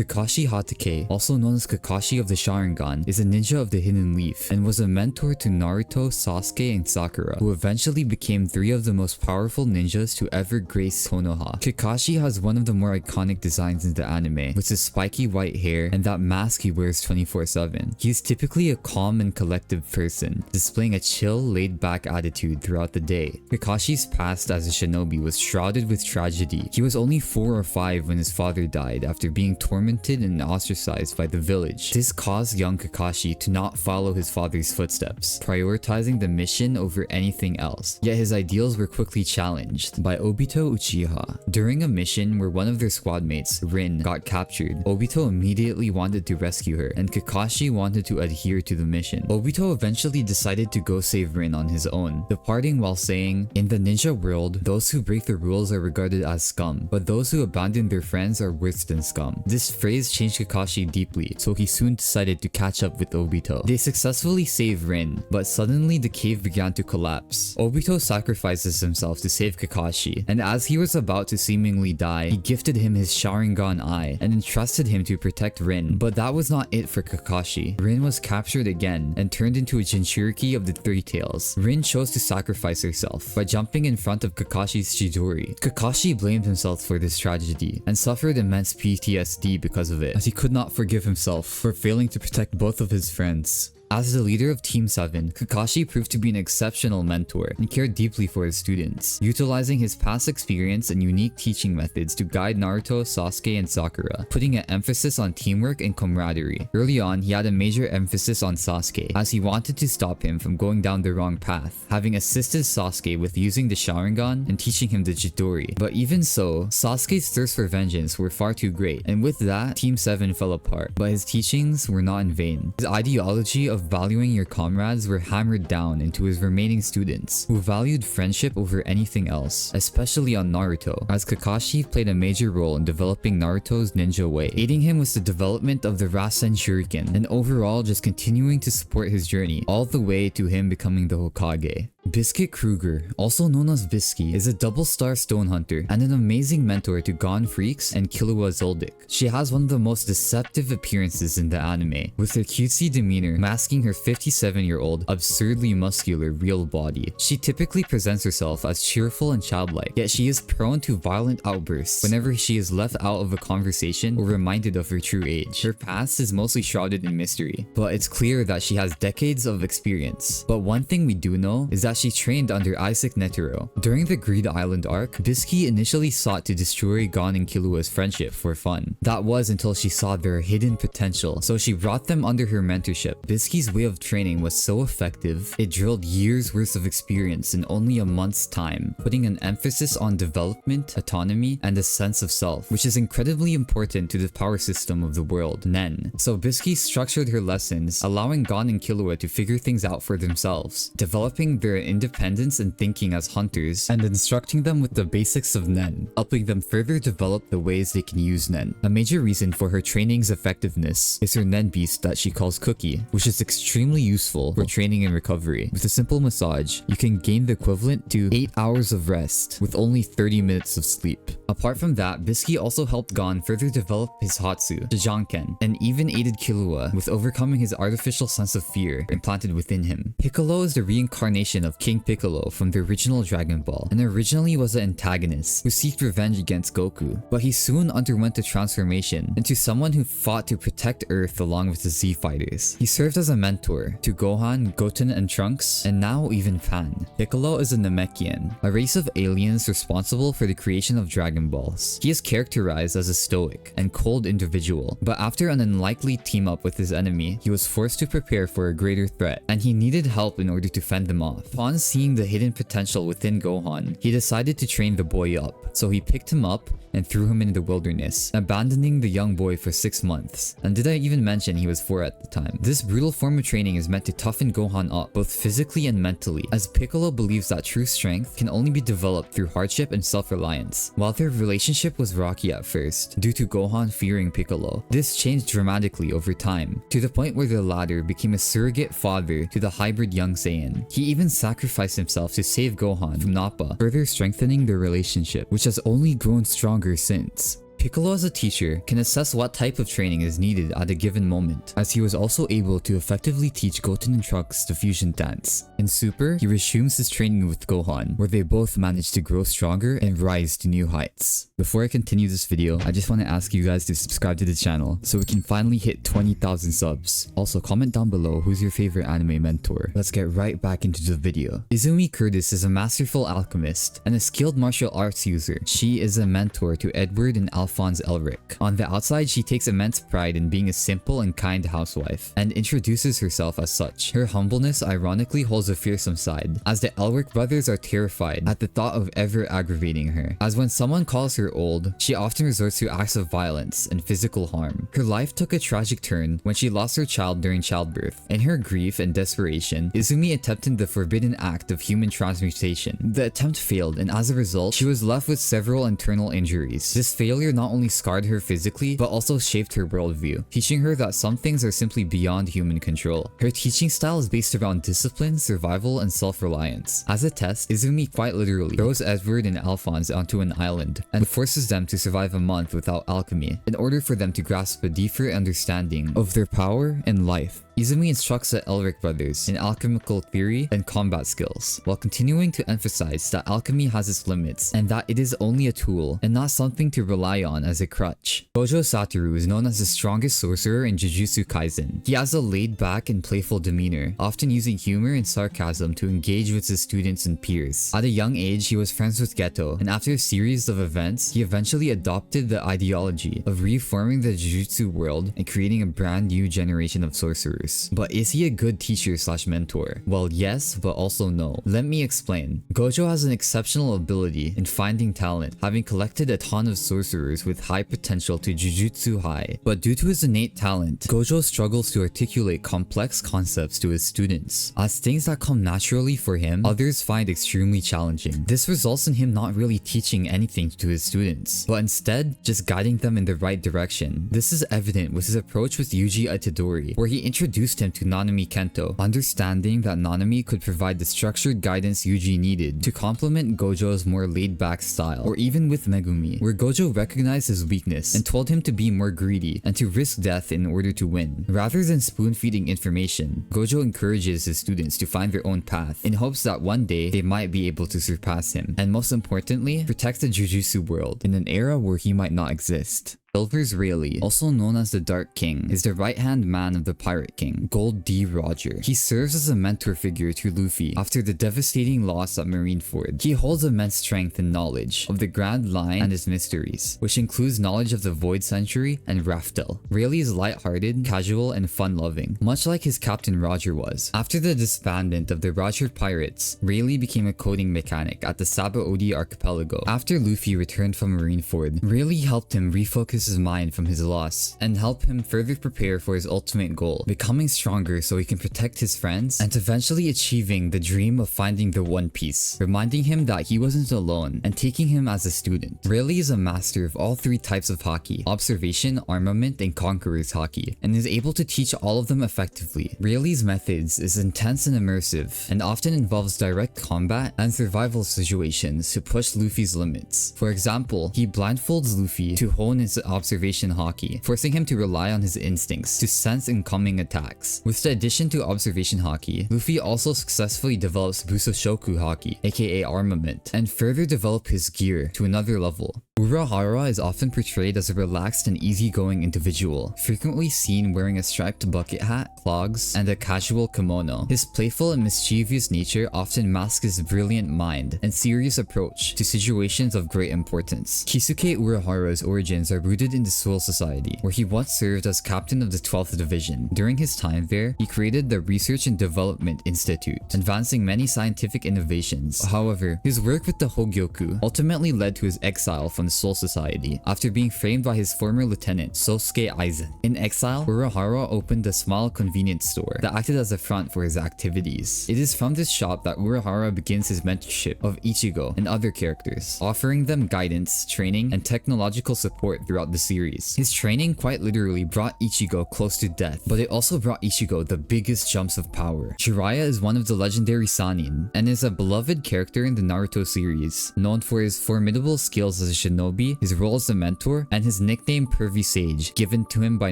Kakashi Hatake, also known as Kakashi of the Sharingan, is a ninja of the Hidden Leaf and was a mentor to Naruto, Sasuke, and Sakura, who eventually became 3 of the most powerful ninjas to ever grace Konoha. Kakashi has one of the more iconic designs in the anime, with his spiky white hair and that mask he wears 24/7. He is typically a calm and collective person, displaying a chill, laid-back attitude throughout the day. Kakashi's past as a shinobi was shrouded with tragedy. He was only 4 or 5 when his father died after being tormented and ostracized by the village. This caused young Kakashi to not follow his father's footsteps, prioritizing the mission over anything else. Yet his ideals were quickly challenged by Obito Uchiha. During a mission where one of their squad mates, Rin, got captured, Obito immediately wanted to rescue her, and Kakashi wanted to adhere to the mission. Obito eventually decided to go save Rin on his own, departing while saying, "In the ninja world, those who break the rules are regarded as scum, but those who abandon their friends are worse than scum." This phrase changed Kakashi deeply, so he soon decided to catch up with Obito. They successfully save Rin, but suddenly the cave began to collapse. Obito sacrifices himself to save Kakashi, and as he was about to seemingly die, he gifted him his Sharingan eye and entrusted him to protect Rin. But that was not it for Kakashi. Rin was captured again and turned into a Jinchuriki of the Three Tails. Rin chose to sacrifice herself by jumping in front of Kakashi's Chidori. Kakashi blamed himself for this tragedy and suffered immense PTSD because of it, as he could not forgive himself for failing to protect both of his friends. As the leader of Team 7, Kakashi proved to be an exceptional mentor and cared deeply for his students, utilizing his past experience and unique teaching methods to guide Naruto, Sasuke, and Sakura, putting an emphasis on teamwork and camaraderie. Early on, he had a major emphasis on Sasuke, as he wanted to stop him from going down the wrong path, having assisted Sasuke with using the Sharingan and teaching him the Chidori. But even so, Sasuke's thirst for vengeance were far too great, and with that, Team 7 fell apart. But his teachings were not in vain. His ideology of valuing your comrades were hammered down into his remaining students, who valued friendship over anything else, especially on Naruto, as Kakashi played a major role in developing Naruto's ninja way, aiding him with the development of the Rasen Shuriken, and overall just continuing to support his journey, all the way to him becoming the Hokage. Biscuit Kruger, also known as Biscuit, is a double-star stone hunter and an amazing mentor to Gon Freaks and Killua Zoldyck. She has one of the most deceptive appearances in the anime, with her cutesy demeanor masking her 57-year-old, absurdly muscular real body. She typically presents herself as cheerful and childlike, yet she is prone to violent outbursts whenever she is left out of a conversation or reminded of her true age. Her past is mostly shrouded in mystery, but it's clear that she has decades of experience. But one thing we do know is that she trained under Isaac Netero. During the Greed Island arc, Biscuit initially sought to destroy Gon and Killua's friendship for fun. That was until she saw their hidden potential, so she brought them under her mentorship. Biscuit's way of training was so effective, it drilled years worth of experience in only a month's time, putting an emphasis on development, autonomy, and a sense of self, which is incredibly important to the power system of the world, Nen. So Biscuit structured her lessons, allowing Gon and Killua to figure things out for themselves, developing their independence and thinking as hunters, and instructing them with the basics of Nen, helping them further develop the ways they can use Nen. A major reason for her training's effectiveness is her Nen beast that she calls Cookie, which is extremely useful for training and recovery. With a simple massage, you can gain the equivalent to 8 hours of rest with only 30 minutes of sleep. Apart from that, Biscuit also helped Gon further develop his Hatsu, Jijanken, and even aided Killua with overcoming his artificial sense of fear implanted within him. Piccolo is the reincarnation of King Piccolo from the original Dragon Ball, and originally was an antagonist who sought revenge against Goku, but he soon underwent a transformation into someone who fought to protect Earth along with the Z Fighters. He served as a mentor to Gohan, Goten, and Trunks, and now even Pan. Piccolo is a Namekian, a race of aliens responsible for the creation of Dragon Balls. He is characterized as a stoic and cold individual, but after an unlikely team-up with his enemy, he was forced to prepare for a greater threat, and he needed help in order to fend them off. Upon seeing the hidden potential within Gohan, he decided to train the boy up, so he picked him up and threw him in the wilderness, abandoning the young boy for 6 months. And did I even mention he was 4 at the time? This brutal form of training is meant to toughen Gohan up, both physically and mentally, as Piccolo believes that true strength can only be developed through hardship and self-reliance. While their relationship was rocky at first, due to Gohan fearing Piccolo, this changed dramatically over time, to the point where the latter became a surrogate father to the hybrid young Saiyan. He even sacrificed himself to save Gohan from Nappa, further strengthening their relationship, which has only grown stronger since. Piccolo as a teacher can assess what type of training is needed at a given moment, as he was also able to effectively teach Goten and Trunks the fusion dance. In Super, he resumes his training with Gohan, where they both manage to grow stronger and rise to new heights. Before I continue this video, I just want to ask you guys to subscribe to the channel so we can finally hit 20,000 subs. Also, comment down below who's your favorite anime mentor. Let's get right back into the video. Izumi Curtis is a masterful alchemist and a skilled martial arts user. She is a mentor to Edward and Alphonse Elric. On the outside, she takes immense pride in being a simple and kind housewife, and introduces herself as such. Her humbleness ironically holds a fearsome side, as the Elric brothers are terrified at the thought of ever aggravating her, as when someone calls her old, she often resorts to acts of violence and physical harm. Her life took a tragic turn when she lost her child during childbirth. In her grief and desperation, Izumi attempted the forbidden act of human transmutation. The attempt failed, and as a result, she was left with several internal injuries. This failure not only scarred her physically, but also shaped her worldview, teaching her that some things are simply beyond human control. Her teaching style is based around discipline, survival, and self-reliance. As a test, Izumi quite literally throws Edward and Alphonse onto an island and forces them to survive a month without alchemy in order for them to grasp a deeper understanding of their power and life. Izumi instructs the Elric brothers in alchemical theory and combat skills, while continuing to emphasize that alchemy has its limits and that it is only a tool and not something to rely on as a crutch. Gojo Satoru is known as the strongest sorcerer in Jujutsu Kaisen. He has a laid-back and playful demeanor, often using humor and sarcasm to engage with his students and peers. At a young age, he was friends with Geto, and after a series of events, he eventually adopted the ideology of reforming the Jujutsu world and creating a brand new generation of sorcerers. But is he a good teacher slash mentor? Well, yes, but also no. Let me explain. Gojo has an exceptional ability in finding talent, having collected a ton of sorcerers with high potential to Jujutsu High. But due to his innate talent, Gojo struggles to articulate complex concepts to his students, as things that come naturally for him, others find extremely challenging. This results in him not really teaching anything to his students, but instead just guiding them in the right direction. This is evident with his approach with Yuji Itadori, where he introduced him to Nanami Kento, understanding that Nanami could provide the structured guidance Yuji needed to complement Gojo's more laid-back style. Or even with Megumi, where Gojo recognized his weakness and told him to be more greedy and to risk death in order to win. Rather than spoon-feeding information, Gojo encourages his students to find their own path in hopes that one day they might be able to surpass him, and most importantly, protect the Jujutsu world in an era where he might not exist. Silver's Rayleigh, also known as the Dark King, is the right-hand man of the Pirate King, Gold D. Roger. He serves as a mentor figure to Luffy after the devastating loss at Marineford. He holds immense strength and knowledge of the Grand Line and its mysteries, which includes knowledge of the Void Century and Raftel. Rayleigh is light-hearted, casual, and fun-loving, much like his captain Roger was. After the disbandment of the Roger Pirates, Rayleigh became a coding mechanic at the Sabaody Archipelago. After Luffy returned from Marineford, Rayleigh helped him refocus his mind from his loss and help him further prepare for his ultimate goal, becoming stronger so he can protect his friends and eventually achieving the dream of finding the One Piece, reminding him that he wasn't alone and taking him as a student. Rayleigh is a master of all three types of haki: observation, armament, and conqueror's haki, and is able to teach all of them effectively. Rayleigh's methods is intense and immersive, and often involves direct combat and survival situations to push Luffy's limits. For example, he blindfolds Luffy to hone his observation haki, forcing him to rely on his instincts to sense incoming attacks. With the addition to observation haki, Luffy also successfully develops Busoshoku haki, aka armament, and further develop his gear to another level. Urahara is often portrayed as a relaxed and easygoing individual, frequently seen wearing a striped bucket hat, clogs, and a casual kimono. His playful and mischievous nature often masks his brilliant mind and serious approach to situations of great importance. Kisuke Urahara's origins are rooted in the Soul Society, where he once served as captain of the 12th Division. During his time there, he created the Research and Development Institute, advancing many scientific innovations. However, his work with the Hogyoku ultimately led to his exile from the Soul Society after being framed by his former lieutenant Sosuke Aizen. In exile, Urahara opened a small convenience store that acted as a front for his activities. It is from this shop that Urahara begins his mentorship of Ichigo and other characters, offering them guidance, training, and technological support throughout the series. His training quite literally brought Ichigo close to death, but it also brought Ichigo the biggest jumps of power. Jiraiya is one of the legendary Sannin, and is a beloved character in the Naruto series, known for his formidable skills as a shinobi, his role as a mentor, and his nickname Pervy Sage, given to him by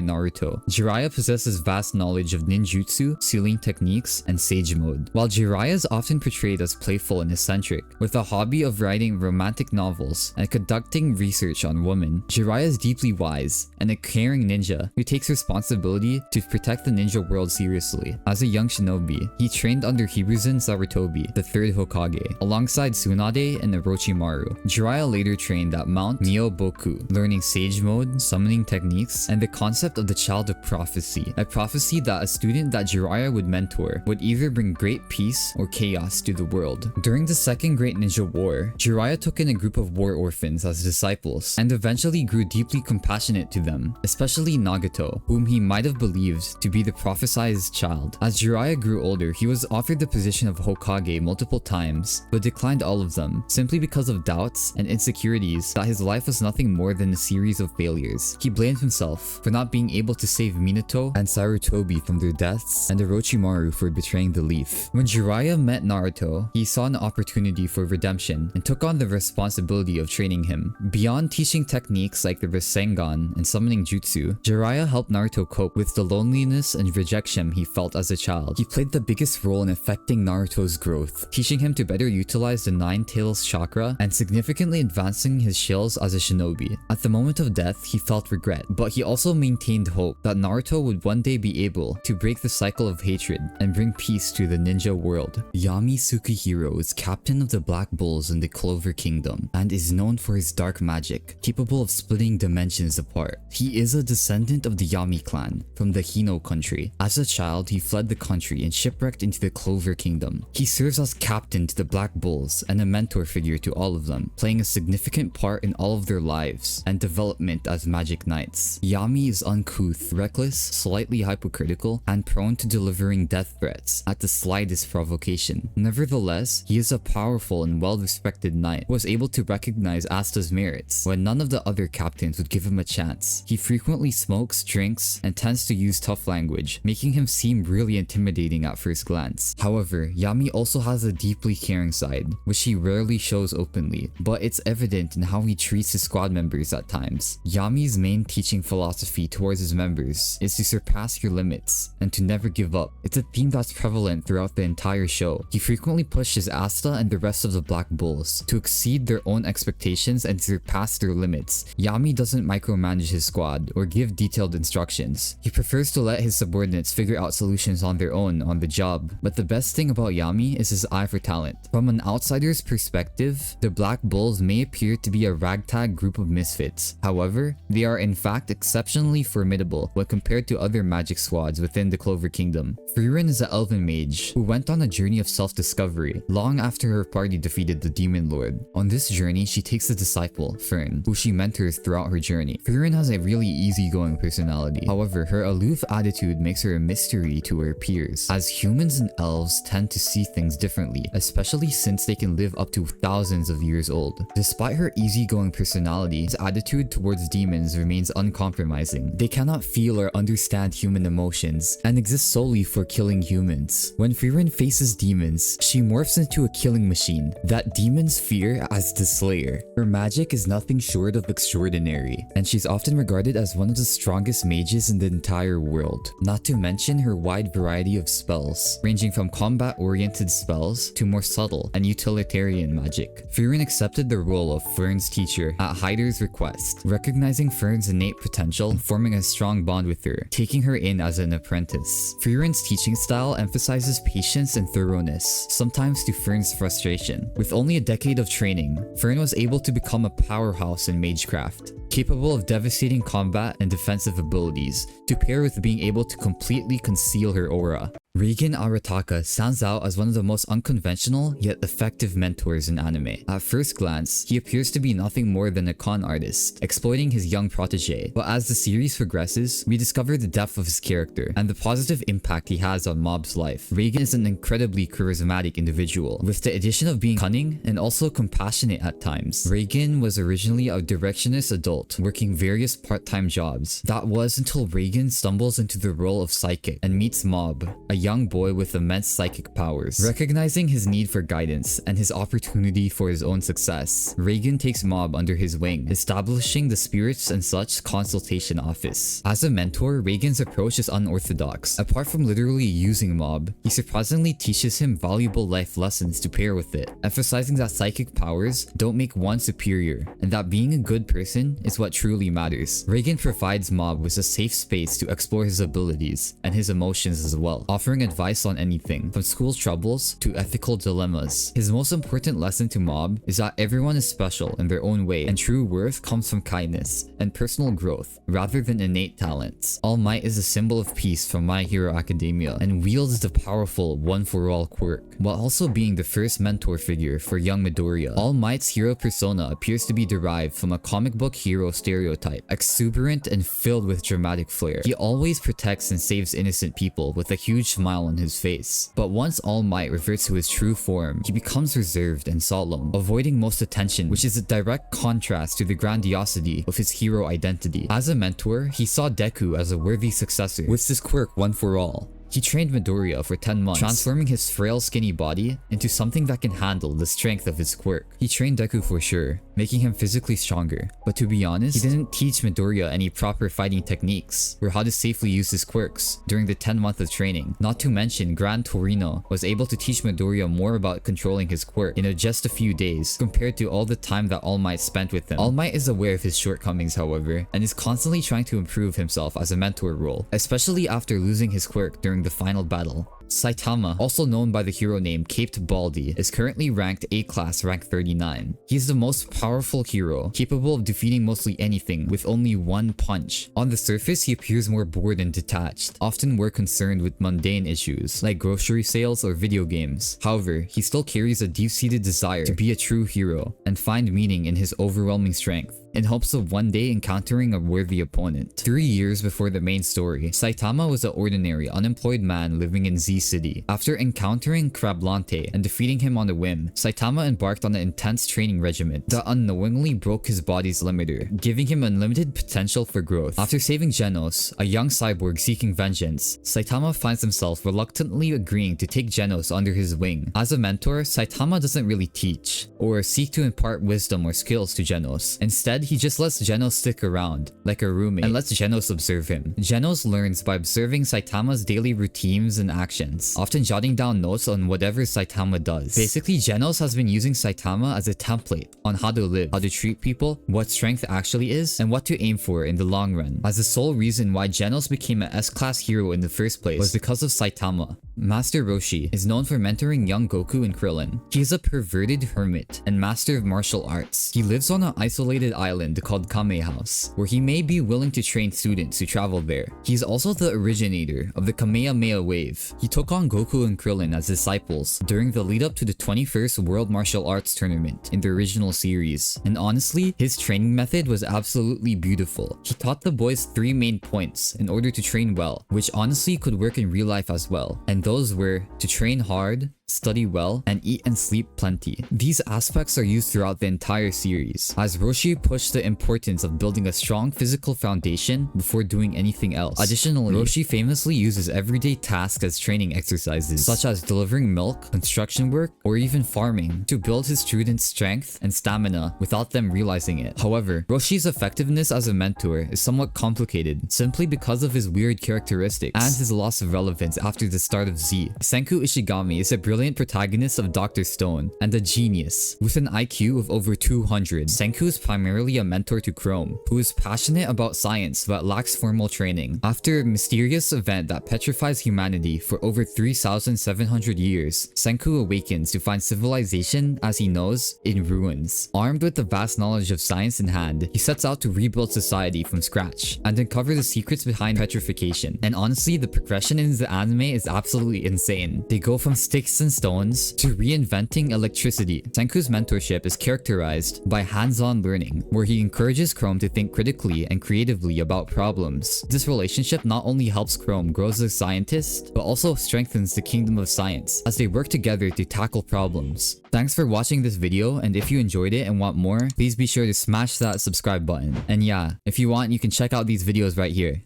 Naruto. Jiraiya possesses vast knowledge of ninjutsu, sealing techniques, and sage mode. While Jiraiya is often portrayed as playful and eccentric, with a hobby of writing romantic novels and conducting research on women, Jiraiya is deeply wise and a caring ninja who takes responsibility to protect the ninja world seriously. As a young shinobi, he trained under Hiruzen Sarutobi, the third Hokage, alongside Tsunade and Orochimaru. Jiraiya later trained at Mount Myoboku, learning sage mode, summoning techniques, and the concept of the Child of Prophecy, a prophecy that a student that Jiraiya would mentor would either bring great peace or chaos to the world. During the Second Great Ninja War, Jiraiya took in a group of war orphans as disciples, and eventually grew deeply compassionate to them, especially Nagato, whom he might have believed to be the prophesized child. As Jiraiya grew older, he was offered the position of Hokage multiple times, but declined all of them, simply because of doubts and insecurities that his life was nothing more than a series of failures. He blamed himself for not being able to save Minato and Sarutobi from their deaths, and Orochimaru for betraying the leaf. When Jiraiya met Naruto, he saw an opportunity for redemption and took on the responsibility of training him. Beyond teaching techniques like the Rasengan and summoning jutsu, Jiraiya helped Naruto cope with the loneliness and rejection he felt as a child. He played the biggest role in affecting Naruto's growth, teaching him to better utilize the Nine Tails chakra and significantly advancing his skills as a shinobi. At the moment of death, he felt regret, but he also maintained hope that Naruto would one day be able to break the cycle of hatred and bring peace to the ninja world. Yami Sukihiro is captain of the Black Bulls in the Clover Kingdom and is known for his dark magic, capable of splitting dimensions apart. He is a descendant of the Yami clan from the Hino country. As a child, he fled the country and shipwrecked into the Clover Kingdom. He serves as captain to the Black Bulls and a mentor figure to all of them, playing a significant part in all of their lives and development as magic knights. Yami is uncouth, reckless, slightly hypocritical, and prone to delivering death threats at the slightest provocation. Nevertheless, he is a powerful and well-respected knight who was able to recognize Asta's merits when none of the other captains would give him a chance. He frequently smokes, drinks, and tends to use tough language, making him seem really intimidating at first glance. However, Yami also has a deeply caring side, which he rarely shows openly, but it's evident in how he treats his squad members at times. Yami's main teaching philosophy towards his members is to surpass your limits and to never give up. It's a theme that's prevalent throughout the entire show. He frequently pushes Asta and the rest of the Black Bulls to exceed their own expectations and surpass their limits. Yami doesn't micromanage his squad or give detailed instructions. He prefers to let his subordinates figure out solutions on their own on the job. But the best thing about Yami is his eye for talent. From an outsider's perspective, the Black Bulls may appear to be a ragtag group of misfits. However, they are in fact exceptionally formidable when compared to other magic squads within the Clover Kingdom. Frieren is an elven mage who went on a journey of self-discovery long after her party defeated the Demon Lord. On this journey, she takes a disciple, Fern, who she mentors throughout her journey. Frieren has a really easygoing personality. However, her aloof attitude makes her a mystery to her peers, as humans and elves tend to see things differently, especially since they can live up to thousands of years old. Despite her easygoing personality, his attitude towards demons remains uncompromising. They cannot feel or understand human emotions and exist solely for killing humans. When Frieren faces demons, she morphs into a killing machine that demons fear as the Slayer. Her magic is nothing short of extraordinary, and she's often regarded as one of the strongest mages in the entire world. Not to mention her wide variety of spells, ranging from combat-oriented spells to more subtle and utilitarian magic. Frieren accepted the role of Fern's teacher at Hyder's request, recognizing Fern's innate potential and forming a strong bond with her, taking her in as an apprentice. Frieren's teaching style emphasizes patience and thoroughness, sometimes to Fern's frustration. With only a decade of training, Fern was able to become a powerhouse in magecraft, capable of devastating combat and defensive abilities, to pair with being able to completely conceal her aura. Reigen Arataka stands out as one of the most unconventional yet effective mentors in anime. At first glance, he appears to be nothing more than a con artist, exploiting his young protege. But as the series progresses, we discover the depth of his character and the positive impact he has on Mob's life. Reigen is an incredibly charismatic individual, with the addition of being cunning and also compassionate at times. Reigen was originally a directionist adult, working various part-time jobs. That was until Reigen stumbles into the role of psychic and meets Mob, a young boy with immense psychic powers. Recognizing his need for guidance and his opportunity for his own success, Reigen takes Mob under his wing, establishing the Spirits and Such consultation office. As a mentor, Reigen's approach is unorthodox. Apart from literally using Mob, he surprisingly teaches him valuable life lessons to pair with it, emphasizing that psychic powers don't make one superior, and that being a good person is what truly matters. Reigen provides Mob with a safe space to explore his abilities and his emotions as well, offering advice on anything from school troubles to ethical dilemmas. His most important lesson to Mob is that everyone is special in their own way, and true worth comes from kindness and personal growth rather than innate talents. All Might is a symbol of peace from My Hero Academia and wields the powerful one-for-all quirk, while also being the first mentor figure for young Midoriya. All Might's hero persona appears to be derived from a comic book hero stereotype, exuberant and filled with dramatic flair. He always protects and saves innocent people with a huge smile on his face. But once All Might reverts to his true form, he becomes reserved and solemn, avoiding most attention, which is a direct contrast to the grandiosity of his hero identity. As a mentor, he saw Deku as a worthy successor with this quirk one for all. He trained Midoriya for 10 months, transforming his frail skinny body into something that can handle the strength of his quirk. He trained Deku for sure, making him physically stronger. But to be honest, he didn't teach Midoriya any proper fighting techniques or how to safely use his quirks during the 10 months of training. Not to mention, Gran Torino was able to teach Midoriya more about controlling his quirk in just a few days compared to all the time that All Might spent with him. All Might is aware of his shortcomings, however, and is constantly trying to improve himself as a mentor role, especially after losing his quirk during the final battle. Saitama, also known by the hero name Caped Baldy, is currently ranked A-class, rank 39. He is the most powerful hero, capable of defeating mostly anything with only one punch. On the surface, he appears more bored and detached, often more concerned with mundane issues, like grocery sales or video games. However, he still carries a deep-seated desire to be a true hero and find meaning in his overwhelming strength, in hopes of one day encountering a worthy opponent. 3 years before the main story, Saitama was an ordinary, unemployed man living in Z City. After encountering Crablante and defeating him on a whim, Saitama embarked on an intense training regimen that unknowingly broke his body's limiter, giving him unlimited potential for growth. After saving Genos, a young cyborg seeking vengeance, Saitama finds himself reluctantly agreeing to take Genos under his wing. As a mentor, Saitama doesn't really teach or seek to impart wisdom or skills to Genos. Instead, he just lets Genos stick around, like a roommate, and lets Genos observe him. Genos learns by observing Saitama's daily routines and actions, often jotting down notes on whatever Saitama does. Basically, Genos has been using Saitama as a template on how to live, how to treat people, what strength actually is, and what to aim for in the long run. As the sole reason why Genos became an S-class hero in the first place was because of Saitama. Master Roshi is known for mentoring young Goku and Krillin. He is a perverted hermit and master of martial arts. He lives on an isolated island called Kame House, where he may be willing to train students who travel there. He is also the originator of the Kamehameha wave. He took on Goku and Krillin as disciples during the lead up to the 21st World Martial Arts Tournament in the original series. And honestly, his training method was absolutely beautiful. He taught the boys 3 main points in order to train well, which honestly could work in real life as well. And those were to train hard, study well, and eat and sleep plenty. These aspects are used throughout the entire series, as Roshi pushed the importance of building a strong physical foundation before doing anything else. Additionally, Roshi famously uses everyday tasks as training exercises, such as delivering milk, construction work, or even farming, to build his students' strength and stamina without them realizing it. However, Roshi's effectiveness as a mentor is somewhat complicated, simply because of his weird characteristics and his loss of relevance after the start of Z. Senku Ishigami is a brilliant protagonist of Dr. Stone and a genius with an IQ of over 200. Senku is primarily a mentor to Chrome, who is passionate about science but lacks formal training. After a mysterious event that petrifies humanity for over 3,700 years, Senku awakens to find civilization as he knows in ruins. Armed with the vast knowledge of science in hand, he sets out to rebuild society from scratch and uncover the secrets behind petrification. And honestly, the progression in the anime is absolutely insane. They go from sticks and stones to reinventing electricity. Senku's mentorship is characterized by hands-on learning, where he encourages Chrome to think critically and creatively about problems. This relationship not only helps Chrome grow as a scientist, but also strengthens the kingdom of science as they work together to tackle problems. Thanks for watching this video, and if you enjoyed it and want more, please be sure to smash that subscribe button. And yeah, if you want, you can check out these videos right here.